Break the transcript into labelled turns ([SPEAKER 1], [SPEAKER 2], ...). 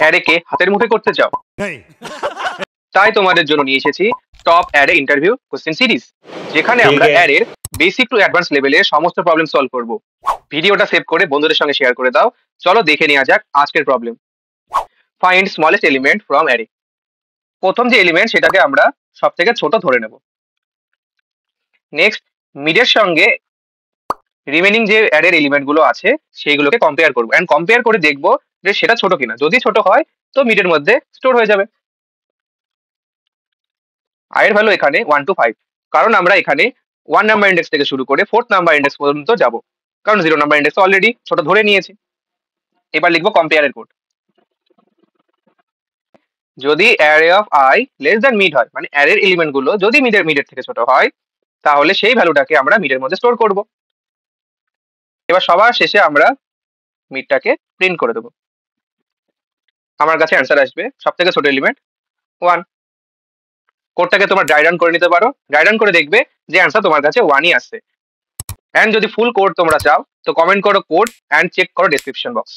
[SPEAKER 1] অ্যারেকে হাতের মুঠে করতে চাও? তাই তোমাদের জন্য নিয়ে এসেছি top array interview question series, যেখানে
[SPEAKER 2] ठीक
[SPEAKER 1] আমরা
[SPEAKER 2] है
[SPEAKER 1] অ্যারের বেসিক টু অ্যাডভান্স লেভেলের সমস্ত প্রবলেম সলভ করব। ভিডিওটা সেভ করে বন্ধুদের সঙ্গে শেয়ার করে দাও। চলো দেখে নেওয়া যাক আজকের problem. Find smallest element from array. প্রথম যে এলিমেন্ট সেটাকে আমরা সব থেকে ছোট ধরে নেব। নেক্সট, মিডের সঙ্গে রিমেনিং যে অ্যারের এলিমেন্ট গুলো আছে সেইগুলোকে কম্পেয়ার করবো, এন্ড কম্পেয়ার করে দেখবো যে সেটা ছোট কিনা। যদি ছোট হয় তো মিডের মধ্যে স্টোর হয়ে যাবে। আয়ের ভ্যালু এখানে 1 to 5, কারণ আমরা এখানে 1 নাম্বার ইন্ডেক্স থেকে শুরু করে 4th নাম্বার ইন্ডেক্স পর্যন্ত যাব, কারণ 0 নাম্বার ইন্ডেক্স অলরেডি ছোট ধরে নিয়েছি। এবার লিখবো কম্পেয়ারের কোড। যদি array of I less than mid হয়, মানে অ্যারের এলিমেন্ট গুলো যদি মিডের থেকে ছোট হয়, তাহলে সেই ভ্যালুটাকে আমরা মিডের মধ্যে স্টোর করব। এবার সবার শেষে আমরা মিডটাকে প্রিন্ট করে দেবো। আমার কাছে অ্যান্সার আসবে সব থেকে ছোট এলিমেন্ট 1। কোডটাকে তোমার ড্রাই রান করে নিতে পারো, ড্রাই রান করে দেখবে যে অ্যান্সার তোমার কাছে 1ই আসছে। এন্ড যদি ফুল কোড তোমরা চাও তো কমেন্ট করো কোড এন্ড চেক করো ডেসক্রিপশন বক্স।